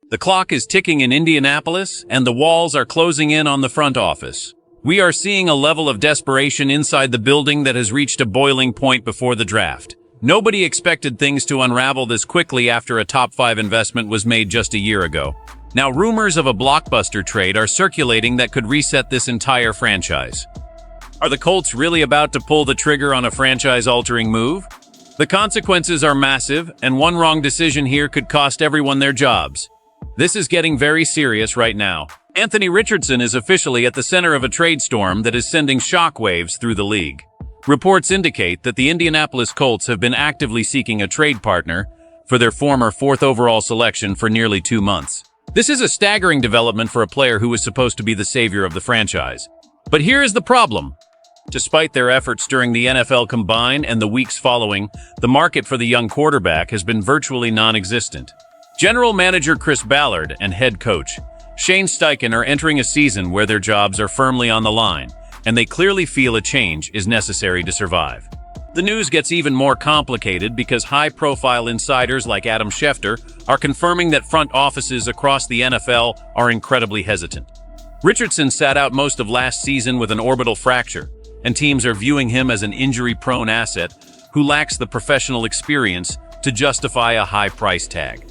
The clock is ticking in Indianapolis, and the walls are closing in on the front office. We are seeing a level of desperation inside the building that has reached a boiling point before the draft. Nobody expected things to unravel this quickly after a top-5 investment was made just a year ago. Now, rumors of a blockbuster trade are circulating that could reset this entire franchise. Are the Colts really about to pull the trigger on a franchise-altering move? The consequences are massive, and one wrong decision here could cost everyone their jobs. This is getting very serious right now. Anthony Richardson is officially at the center of a trade storm that is sending shockwaves through the league. Reports indicate that the Indianapolis Colts have been actively seeking a trade partner for their former 4th overall selection for nearly 2 months. This is a staggering development for a player who was supposed to be the savior of the franchise. But here is the problem. Despite their efforts during the NFL Combine and the weeks following, the market for the young quarterback has been virtually non-existent. General Manager Chris Ballard and head coach Shane Steichen are entering a season where their jobs are firmly on the line, and they clearly feel a change is necessary to survive. The news gets even more complicated because high-profile insiders like Adam Schefter are confirming that front offices across the NFL are incredibly hesitant. Richardson sat out most of last season with an orbital fracture, and teams are viewing him as an injury-prone asset who lacks the professional experience to justify a high price tag.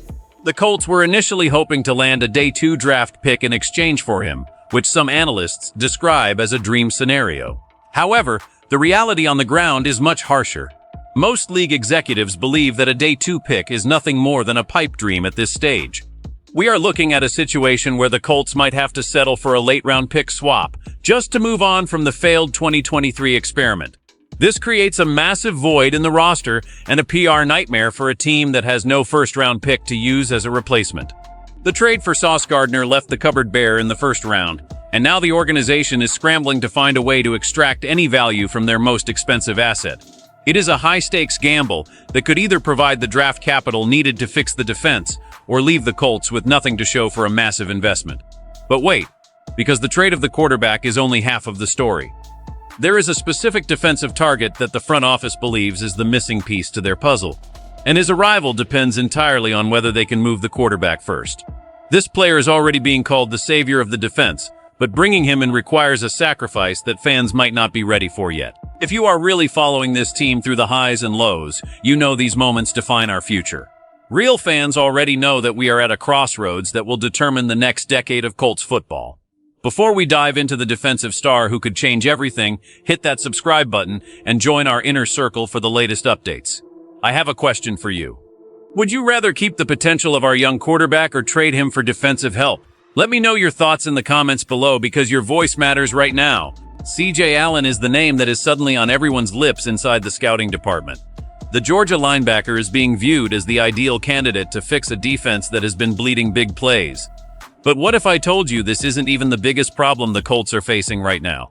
The Colts were initially hoping to land a Day 2 draft pick in exchange for him, which some analysts describe as a dream scenario. However, the reality on the ground is much harsher. Most league executives believe that a Day 2 pick is nothing more than a pipe dream at this stage. We are looking at a situation where the Colts might have to settle for a late-round pick swap just to move on from the failed 2023 experiment. This creates a massive void in the roster and a PR nightmare for a team that has no first-round pick to use as a replacement. The trade for Sauce Gardner left the cupboard bare in the first round, and now the organization is scrambling to find a way to extract any value from their most expensive asset. It is a high-stakes gamble that could either provide the draft capital needed to fix the defense or leave the Colts with nothing to show for a massive investment. But wait, because the trade of the quarterback is only half of the story. There is a specific defensive target that the front office believes is the missing piece to their puzzle, and his arrival depends entirely on whether they can move the quarterback first. This player is already being called the savior of the defense, but bringing him in requires a sacrifice that fans might not be ready for yet. If you are really following this team through the highs and lows, you know these moments define our future. Real fans already know that we are at a crossroads that will determine the next decade of Colts football. Before we dive into the defensive star who could change everything, hit that subscribe button and join our inner circle for the latest updates. I have a question for you. Would you rather keep the potential of our young quarterback or trade him for defensive help? Let me know your thoughts in the comments below because your voice matters right now. C.J. Allen is the name that is suddenly on everyone's lips inside the scouting department. The Georgia linebacker is being viewed as the ideal candidate to fix a defense that has been bleeding big plays. But what if I told you this isn't even the biggest problem the Colts are facing right now?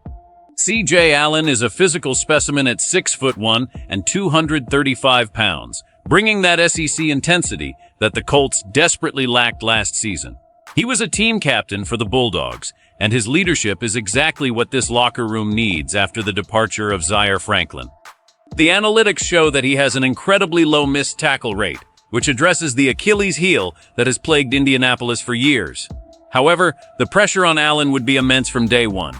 C.J. Allen is a physical specimen at 6'1" and 235 pounds, bringing that SEC intensity that the Colts desperately lacked last season. He was a team captain for the Bulldogs, and his leadership is exactly what this locker room needs after the departure of Zaire Franklin. The analytics show that he has an incredibly low missed tackle rate, which addresses the Achilles heel that has plagued Indianapolis for years. However, the pressure on Allen would be immense from day one.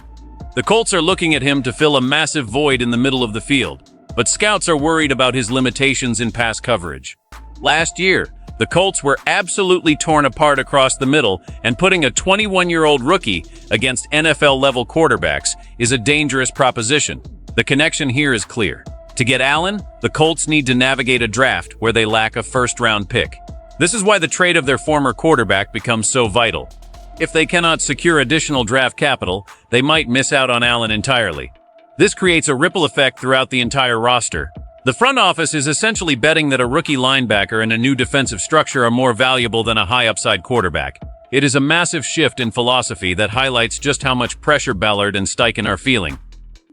The Colts are looking at him to fill a massive void in the middle of the field, but scouts are worried about his limitations in pass coverage. Last year, the Colts were absolutely torn apart across the middle, and putting a 21-year-old rookie against NFL-level quarterbacks is a dangerous proposition. The connection here is clear. To get Allen, the Colts need to navigate a draft where they lack a first-round pick. This is why the trade of their former quarterback becomes so vital. If they cannot secure additional draft capital, they might miss out on Allen entirely. This creates a ripple effect throughout the entire roster. The front office is essentially betting that a rookie linebacker and a new defensive structure are more valuable than a high-upside quarterback. It is a massive shift in philosophy that highlights just how much pressure Ballard and Steichen are feeling.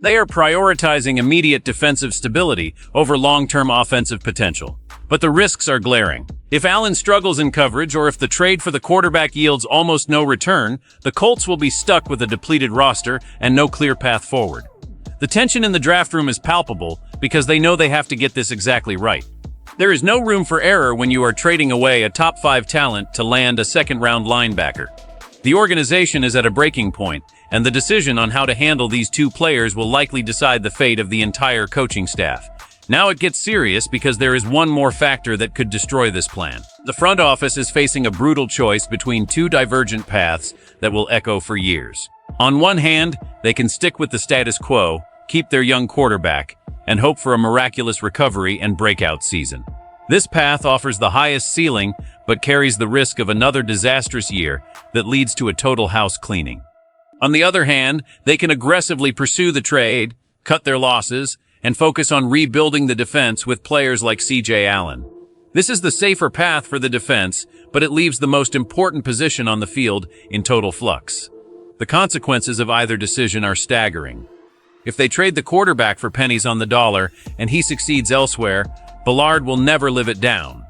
They are prioritizing immediate defensive stability over long-term offensive potential. But the risks are glaring. If Allen struggles in coverage or if the trade for the quarterback yields almost no return, the Colts will be stuck with a depleted roster and no clear path forward. The tension in the draft room is palpable because they know they have to get this exactly right. There is no room for error when you are trading away a top 5 talent to land a second-round linebacker. The organization is at a breaking point, and the decision on how to handle these two players will likely decide the fate of the entire coaching staff. Now it gets serious because there is one more factor that could destroy this plan. The front office is facing a brutal choice between two divergent paths that will echo for years. On one hand, they can stick with the status quo, keep their young quarterback, and hope for a miraculous recovery and breakout season. This path offers the highest ceiling, but carries the risk of another disastrous year that leads to a total house cleaning. On the other hand, they can aggressively pursue the trade, cut their losses, and focus on rebuilding the defense with players like C.J. Allen. This is the safer path for the defense, but it leaves the most important position on the field in total flux. The consequences of either decision are staggering. If they trade the quarterback for pennies on the dollar and he succeeds elsewhere, Ballard will never live it down.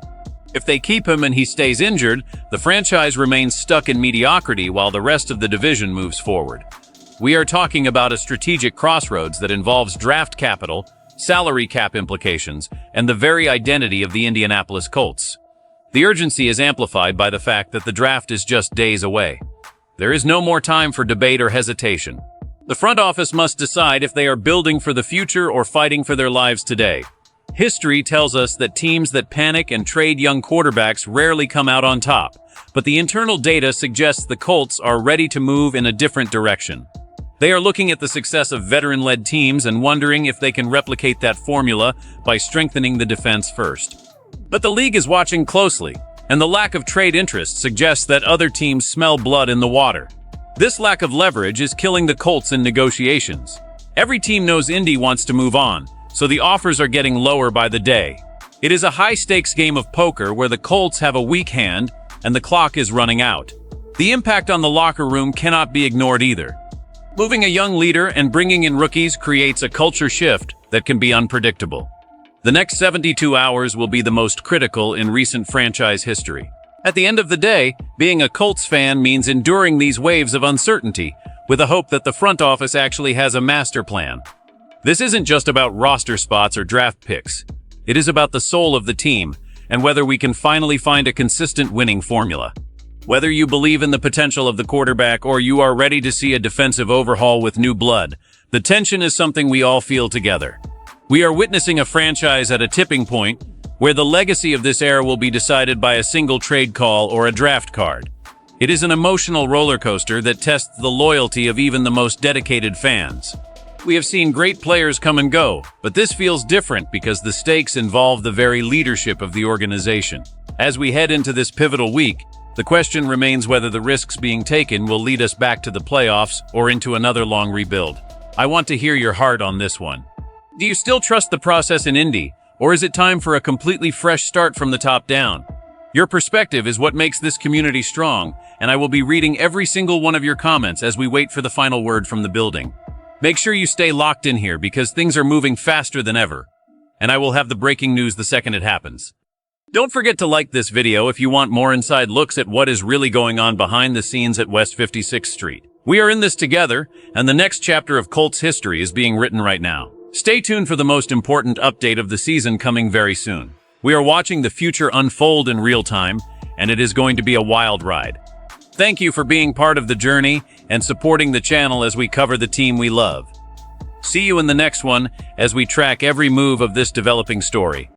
If they keep him and he stays injured, the franchise remains stuck in mediocrity while the rest of the division moves forward. We are talking about a strategic crossroads that involves draft capital, salary cap implications, and the very identity of the Indianapolis Colts. The urgency is amplified by the fact that the draft is just days away. There is no more time for debate or hesitation. The front office must decide if they are building for the future or fighting for their lives today. History tells us that teams that panic and trade young quarterbacks rarely come out on top, but the internal data suggests the Colts are ready to move in a different direction. They are looking at the success of veteran-led teams and wondering if they can replicate that formula by strengthening the defense first. But the league is watching closely, and the lack of trade interest suggests that other teams smell blood in the water. This lack of leverage is killing the Colts in negotiations. Every team knows Indy wants to move on, so the offers are getting lower by the day. It is a high-stakes game of poker where the Colts have a weak hand and the clock is running out. The impact on the locker room cannot be ignored either. Moving a young leader and bringing in rookies creates a culture shift that can be unpredictable. The next 72 hours will be the most critical in recent franchise history. At the end of the day, being a Colts fan means enduring these waves of uncertainty with a hope that the front office actually has a master plan. This isn't just about roster spots or draft picks. It is about the soul of the team and whether we can finally find a consistent winning formula. Whether you believe in the potential of the quarterback or you are ready to see a defensive overhaul with new blood, the tension is something we all feel together. We are witnessing a franchise at a tipping point where the legacy of this era will be decided by a single trade call or a draft card. It is an emotional roller coaster that tests the loyalty of even the most dedicated fans. We have seen great players come and go, but this feels different because the stakes involve the very leadership of the organization. As we head into this pivotal week, the question remains whether the risks being taken will lead us back to the playoffs or into another long rebuild. I want to hear your heart on this one. Do you still trust the process in Indy, or is it time for a completely fresh start from the top down? Your perspective is what makes this community strong, and I will be reading every single one of your comments as we wait for the final word from the building. Make sure you stay locked in here because things are moving faster than ever, and I will have the breaking news the second it happens. Don't forget to like this video if you want more inside looks at what is really going on behind the scenes at West 56th Street. We are in this together, and the next chapter of Colts history is being written right now. Stay tuned for the most important update of the season coming very soon. We are watching the future unfold in real time, and it is going to be a wild ride. Thank you for being part of the journey and supporting the channel as we cover the team we love. See you in the next one as we track every move of this developing story.